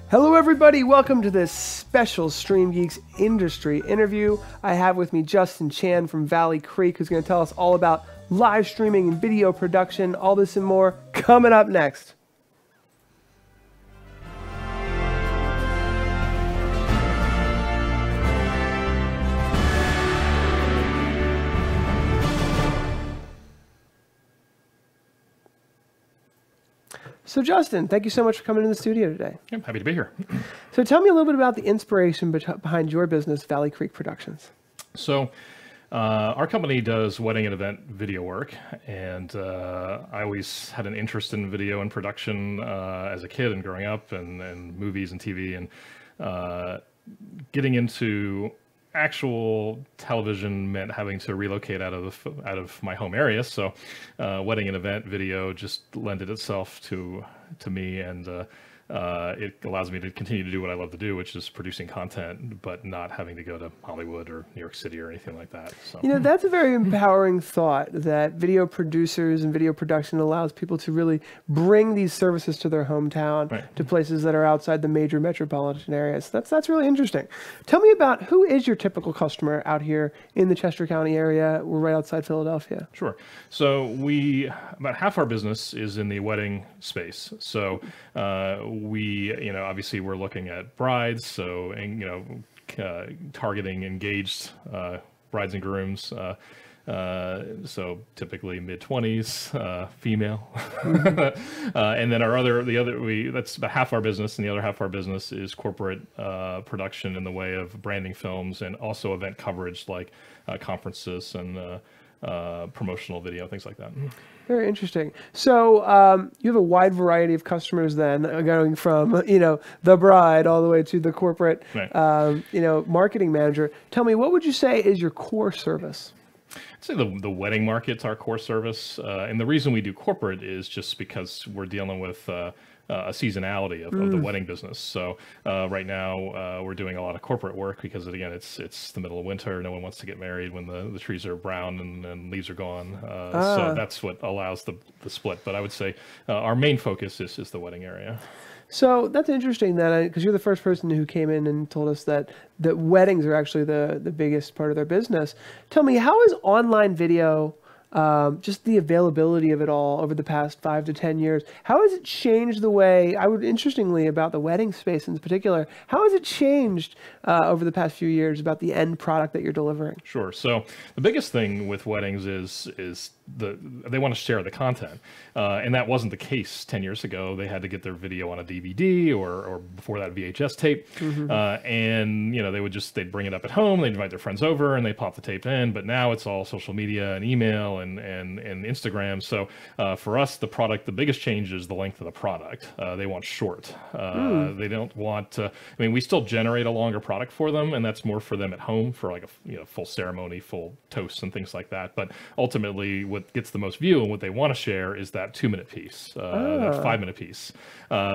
Hello everybody, welcome to this special StreamGeeks industry interview. I have with me Justin Chan from Valley Creek, who's going to tell us all about live streaming and video production, all this and more coming up next. So Justin, thank you so much for coming in the studio today. I'm happy to be here. So tell me a little bit about the inspiration behind your business, Valley Creek Productions. So our company does wedding and event video work, and I always had an interest in video and production as a kid and growing up, and movies and TV, and getting into actual television meant having to relocate out of my home area. So wedding and event video just lended itself to me, and it allows me to continue to do what I love to do, which is producing content, but not having to go to Hollywood or New York City or anything like that. So, you know, that's a very empowering thought, that video producers and video production allows people to really bring these services to their hometown, right, to places that are outside the major metropolitan areas. That's really interesting. Tell me about, who is your typical customer out here in the Chester County area? We're right outside Philadelphia. Sure. So about half our business is in the wedding space. So obviously we're looking at brides, so, and, targeting engaged brides and grooms. So typically mid-20s, female. And then that's about half our business, and the other half of our business is corporate production in the way of branding films and also event coverage like conferences and promotional video, things like that. Very interesting. So you have a wide variety of customers then, going from, the bride all the way to the corporate, right, marketing manager. Tell me, what would you say is your core service? I'd say the wedding market's our core service. And the reason we do corporate is just because we're dealing with a seasonality of the wedding business. So right now we're doing a lot of corporate work because, again, it's the middle of winter. No one wants to get married when the trees are brown and leaves are gone. So that's what allows the split. But I would say our main focus is the wedding area. So that's interesting, because you're the first person who came in and told us that weddings are actually the biggest part of their business. Tell me, how is online video, just the availability of it all over the past 5 to 10 years, how has it changed the way, interestingly about the wedding space in particular, how has it changed over the past few years about the end product that you're delivering? Sure. So the biggest thing with weddings is they want to share the content, and that wasn't the case 10 years ago. They had to get their video on a DVD or before that VHS tape, and they'd bring it up at home, they'd invite their friends over, and they pop the tape in. But now it's all social media and email and Instagram. So for us, the biggest change is the length of the product. They want short. They don't want we still generate a longer product for them, and that's more for them at home for like a full ceremony, full toasts and things like that. But ultimately, what gets the most view and what they want to share is that 2-minute piece, that 5-minute piece,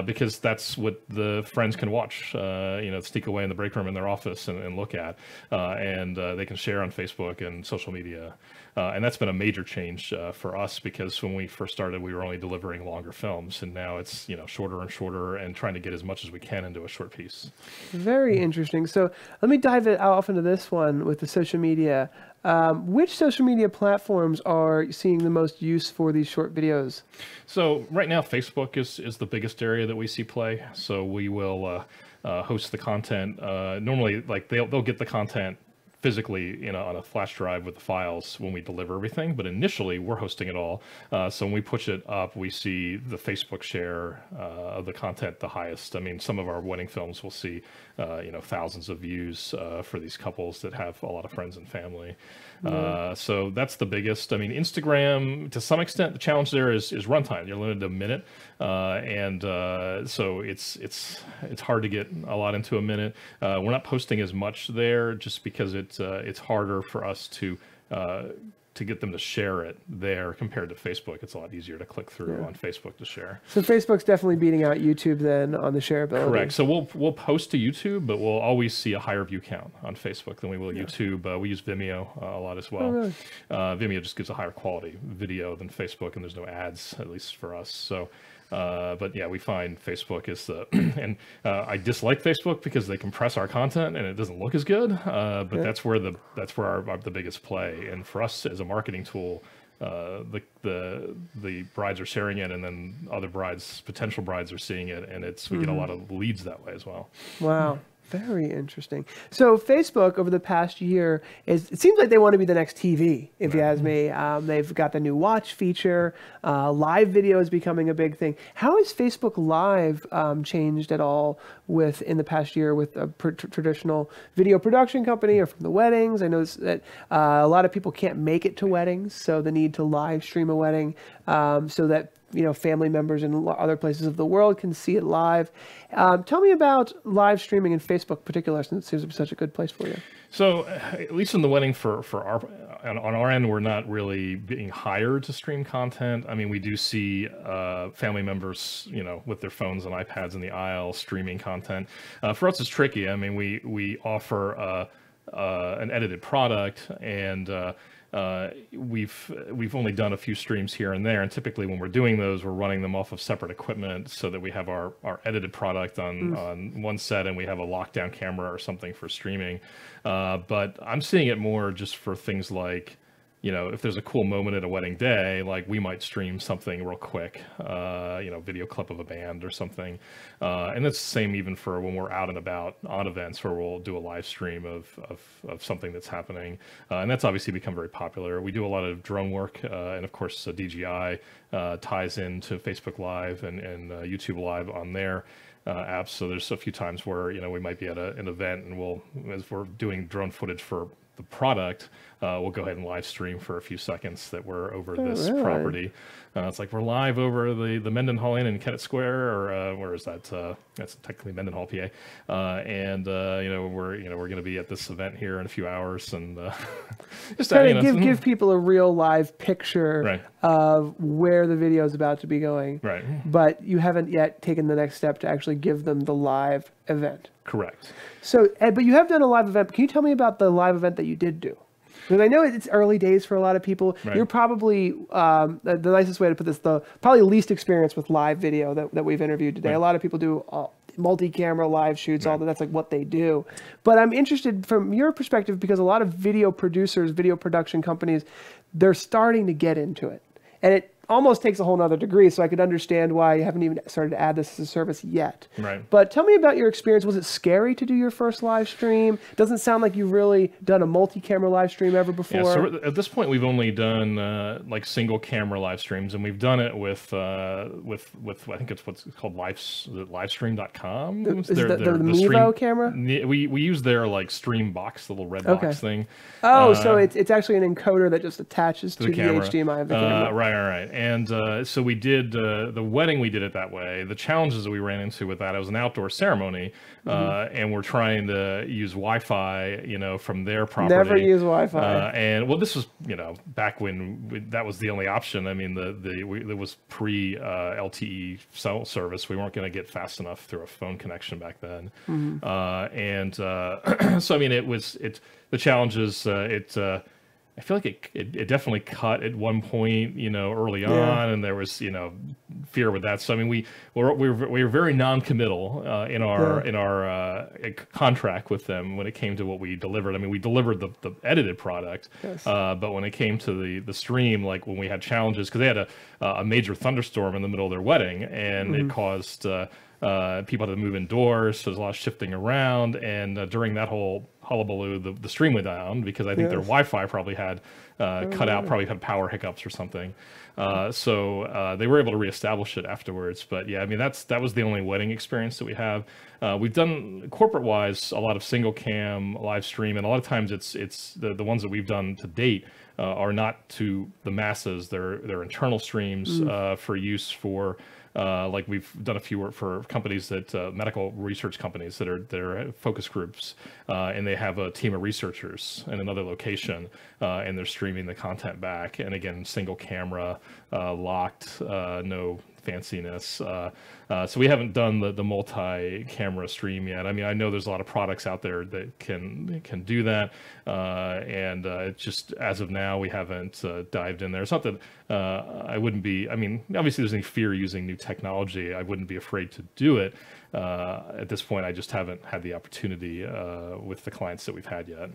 because that's what the friends can watch, sneak away in the break room in their office and look at, and they can share on Facebook and social media. And that's been a major change for us, because when we first started, we were only delivering longer films, and now it's shorter and shorter, and trying to get as much as we can into a short piece. Very interesting. So let me dive off into this one with the social media. Which social media platforms are seeing the most use for these short videos? So right now, Facebook is the biggest area that we see play. So we will host the content. Normally, like they'll get the content physically on a flash drive with the files when we deliver everything, but initially we're hosting it all. So when we push it up, we see the Facebook share of the content the highest. I mean, some of our wedding films will see thousands of views for these couples that have a lot of friends and family. So that's the biggest. I mean, Instagram, to some extent, the challenge there is runtime. You're limited to a minute, so it's hard to get a lot into a minute. We're not posting as much there just because it's harder for us to get them to share it there compared to Facebook. It's a lot easier to click through on Facebook to share. So Facebook's definitely beating out YouTube then on the shareability. Correct. So we'll post to YouTube, but we'll always see a higher view count on Facebook than we will YouTube. We use Vimeo a lot as well. Oh, really? Vimeo just gives a higher quality video than Facebook, and there's no ads, at least for us. So But yeah, we find Facebook is the, and I dislike Facebook because they compress our content and it doesn't look as good. But that's where the biggest play. And for us as a marketing tool, the brides are sharing it, and then other brides, potential brides, are seeing it, and we get a lot of leads that way as well. Wow. Very interesting. So Facebook over the past year, it seems like they want to be the next TV, if you ask me. They've got the new watch feature. Live video is becoming a big thing. How has Facebook Live changed at all in the past year with a traditional video production company or from the weddings? I know that a lot of people can't make it to weddings, so the need to live stream a wedding so that family members in other places of the world can see it live. Tell me about live streaming in Facebook in particular, since it seems to be such a good place for you. So at least in the wedding on our end, we're not really being hired to stream content. I mean, we do see family members, with their phones and iPads in the aisle streaming content. For us, it's tricky. I mean, we offer an edited product, and we've only done a few streams here and there, and typically when we're doing those, we're running them off of separate equipment so that we have our edited product on one set, and we have a lockdown camera or something for streaming. But I'm seeing it more just for things like, if there's a cool moment at a wedding day, like we might stream something real quick, video clip of a band or something. And that's the same even for when we're out and about on events where we'll do a live stream of something that's happening. And that's obviously become very popular. We do a lot of drone work, and of course DJI ties into Facebook Live and YouTube Live on their apps. So there's a few times where, we might be at an event, and as we're doing drone footage for the product, we'll go ahead and live stream for a few seconds that we're over this property. It's like we're live over the Mendenhall Inn in Kennett Square, or where is that? That's technically Mendenhall, PA. And we're going to be at this event here in a few hours, and just give people a real live picture of where the video is about to be going. Right. But you haven't yet taken the next step to actually give them the live event. Correct. So, but you have done a live event. Can you tell me about the live event that you did do? Because I know it's early days for a lot of people. Right. You're probably, the nicest way to put this, probably least experience with live video that we've interviewed today. Right. A lot of people do multi-camera live shoots, all that's like what they do. But I'm interested from your perspective, because a lot of video producers, video production companies, they're starting to get into it. And it almost takes a whole nother degree, so I could understand why you haven't even started to add this as a service yet. Right. But tell me about your experience. Was it scary to do your first live stream? Doesn't sound like you've really done a multi-camera live stream ever before. Yeah, so at this point, we've only done like single camera live streams, and we've done it with I think it's what's called livestream.com. Is the Mevo camera? We use their like stream box, the little red box thing. Oh, so it's actually an encoder that just attaches to the HDMI of the camera. Right. And so we did the wedding. We did it that way. The challenges that we ran into with that, it was an outdoor ceremony, and we're trying to use Wi-Fi, from their property. Never use Wi-Fi. And well, this was back when that was the only option. I mean, it was pre LTE cell service. We weren't going to get fast enough through a phone connection back then. So I mean, the challenges. I feel like it definitely cut at one point, early on, and there was, fear with that. So I mean, we were very non-committal in our contract with them when it came to what we delivered. I mean, we delivered the edited product, but when it came to the stream, like when we had challenges, because they had a major thunderstorm in the middle of their wedding, and it caused people had to move indoors, so there's a lot of shifting around, and during that whole hullabaloo, the stream went down because I think their Wi-Fi probably had cut out, probably had power hiccups or something. So they were able to reestablish it afterwards. But yeah, I mean, that was the only wedding experience that we have. We've done corporate-wise a lot of single cam live stream, and a lot of times it's the ones that we've done to date are not to the masses. They're internal streams for use for. Like we've done a few work for companies that medical research companies that are focus groups, and they have a team of researchers in another location, and they're streaming the content back. And again, single camera, locked, no fanciness. So we haven't done the multi-camera stream yet. I mean, I know there's a lot of products out there that can do that, and it's just as of now we haven't dived in there. It's not that I wouldn't be. I mean, obviously there's any fear using new technology. I wouldn't be afraid to do it. At this point, I just haven't had the opportunity with the clients that we've had yet.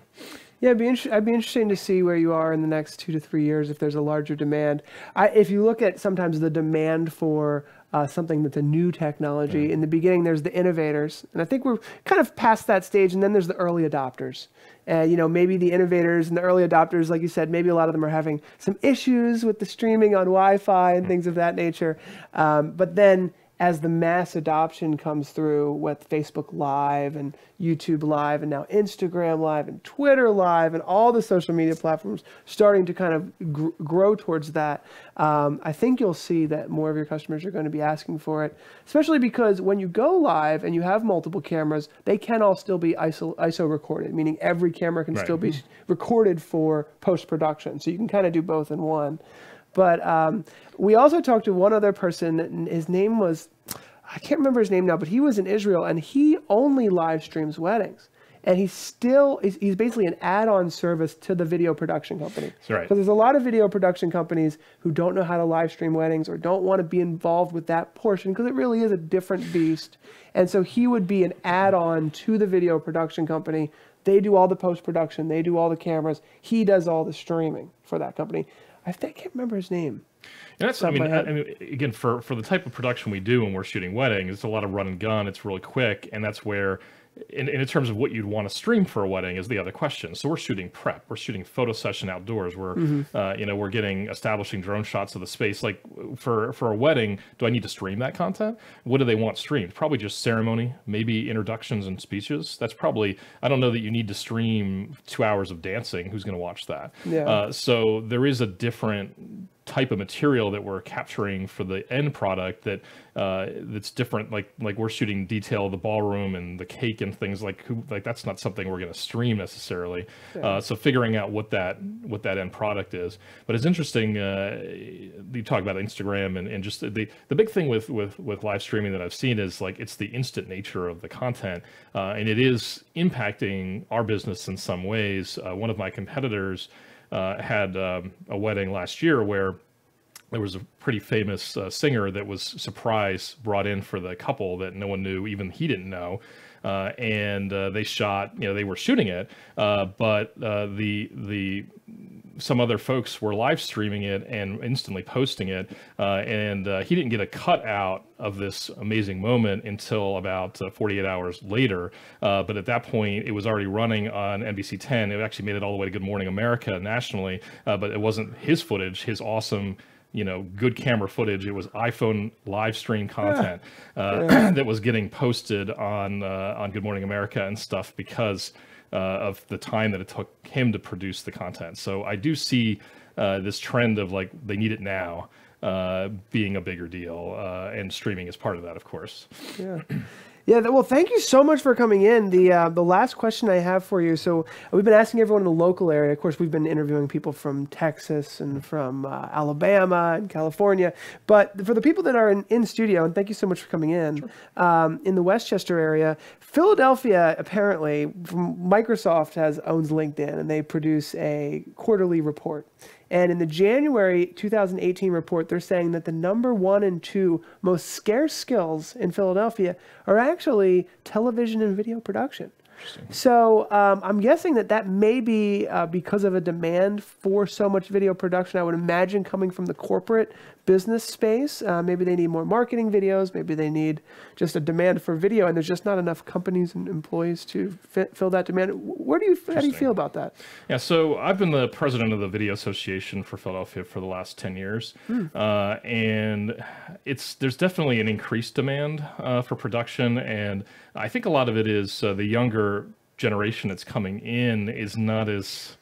Yeah, I'd be interesting to see where you are in the next 2 to 3 years if there's a larger demand. If you look at sometimes the demand for something that's a new technology, in the beginning there's the innovators, and I think we're kind of past that stage, and then there's the early adopters. You know, maybe the innovators and the early adopters, like you said, maybe a lot of them are having some issues with the streaming on Wi-Fi and things of that nature. But then as the mass adoption comes through with Facebook Live and YouTube Live and now Instagram Live and Twitter Live and all the social media platforms starting to kind of grow towards that, I think you'll see that more of your customers are going to be asking for it, especially because when you go live and you have multiple cameras, they can all still be ISO recorded, meaning every camera can still be recorded for post-production. So you can kind of do both in one. But we also talked to one other person. His name was, I can't remember his name now, but he was in Israel and he only live streams weddings. And he's basically an add-on service to the video production company. That's right. Because there's a lot of video production companies who don't know how to live stream weddings or don't want to be involved with that portion because it really is a different beast. And so he would be an add-on to the video production company. They do all the post-production. They do all the cameras. He does all the streaming for that company. I can't remember his name. And that's, I mean, again, for the type of production we do when we're shooting weddings, it's a lot of run and gun. It's really quick, and that's where, in terms of what you'd want to stream for a wedding, is the other question. So we're shooting prep, we're shooting photo session outdoors. We're, you know, we're establishing drone shots of the space. Like for a wedding, do I need to stream that content? What do they want streamed? Probably just ceremony, maybe introductions and speeches. That's probably, I don't know that you need to stream 2 hours of dancing. Who's going to watch that? Yeah. So there is a different type of material that we're capturing for the end product that's different. Like we're shooting detail of the ballroom and the cake and things like that's not something we're going to stream necessarily. Yeah. So figuring out what that end product is. But it's interesting. You talk about Instagram and just the big thing with live streaming that I've seen is like it's the instant nature of the content, and it is impacting our business in some ways. One of my competitors had a wedding last year where there was a pretty famous singer that was brought in for the couple that no one knew, even he didn't know. And they shot, you know, they were shooting it, but some other folks were live streaming it and instantly posting it, and he didn't get a cut out of this amazing moment until about 48 hours later. But at that point, it was already running on NBC 10. It actually made it all the way to Good Morning America nationally, but it wasn't his footage, his awesome, you know, good camera footage. It was iPhone live stream content that was getting posted on Good Morning America and stuff because of the time that it took him to produce the content. So I do see this trend of like they need it now being a bigger deal, and streaming is part of that, of course. Yeah. Yeah, well, thank you so much for coming in. The last question I have for you, so we've been asking everyone in the local area. Of course, we've been interviewing people from Texas and from Alabama and California. But for the people that are in studio, and thank you so much for coming in, in the Westchester area, Philadelphia, apparently, Microsoft owns LinkedIn, and they produce a quarterly report. And in the January 2018 report, they're saying that the number 1 and 2 most scarce skills in Philadelphia are actually television and video production. So I'm guessing that may be because of a demand for so much video production. I would imagine coming from the corporate business space. Maybe they need more marketing videos. Maybe they need just a demand for video, and there's just not enough companies and employees to fill that demand. How do you feel about that? Yeah, so I've been the president of the Video Association for Philadelphia for the last 10 years, and there's definitely an increased demand for production, and I think a lot of it is the younger generation that's coming in is not as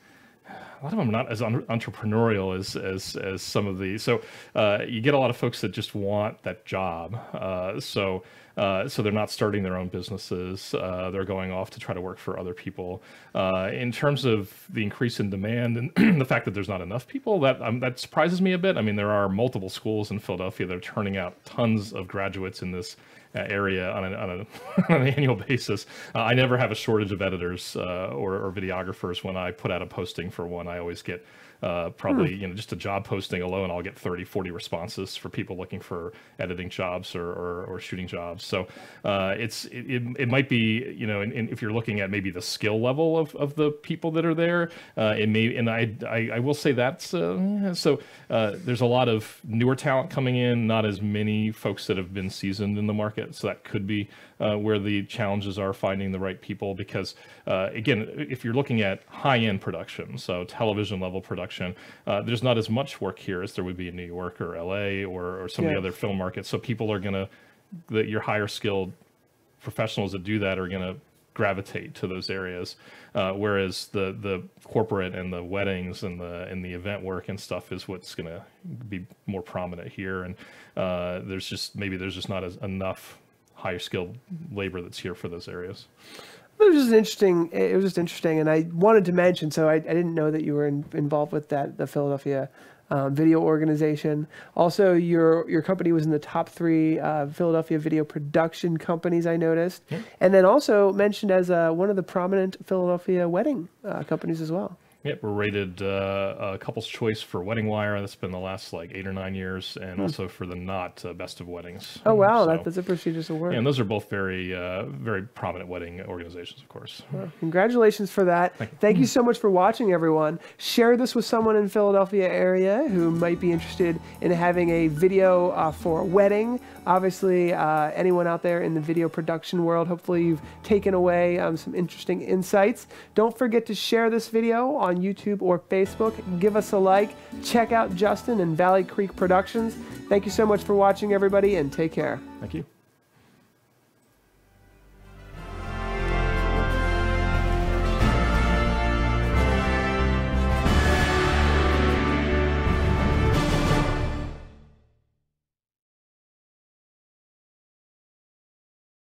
a lot of them are not as entrepreneurial as some of the. So you get a lot of folks that just want that job. So they're not starting their own businesses. They're going off to try to work for other people. In terms of the increase in demand and the fact that there's not enough people, that surprises me a bit. I mean, there are multiple schools in Philadelphia that are turning out tons of graduates in this area on an annual basis. I never have a shortage of editors or videographers. When I put out a posting for one, I always get probably, just a job posting alone, I'll get 30, 40 responses for people looking for editing jobs or shooting jobs. So it might be, and if you're looking at maybe the skill level of the people that are there, it may, and I will say that's, there's a lot of newer talent coming in, not as many folks that have been seasoned in the market. So that could be where the challenges are finding the right people, because again, if you're looking at high-end production, so television level production, there's not as much work here as there would be in New York or LA or some of the other film markets. So people are going to, your higher skilled professionals that do that are going to gravitate to those areas, whereas the corporate and the weddings and the event work and stuff is what's going to be more prominent here. And there's just not enough higher skilled labor that's here for those areas. It was just interesting, and I wanted to mention. So I didn't know that you were involved with the Philadelphia video organization. Also, your company was in the top 3 Philadelphia video production companies, I noticed, and then also mentioned as one of the prominent Philadelphia wedding companies as well. Yep, we're rated a Couples Choice for Wedding Wire. That's been the last 8 or 9 years, and also for the Knot Best of Weddings. Oh wow, that's a prestigious award. Yeah, and those are both very very prominent wedding organizations, of course. Well, congratulations for that. Thank you so much for watching, everyone. Share this with someone in Philadelphia area who might be interested in having a video for a wedding. Obviously, anyone out there in the video production world, hopefully you've taken away some interesting insights. Don't forget to share this video on YouTube or Facebook. Give us a like. Check out Justin and Valley Creek Productions. Thank you so much for watching, everybody, and take care. Thank you.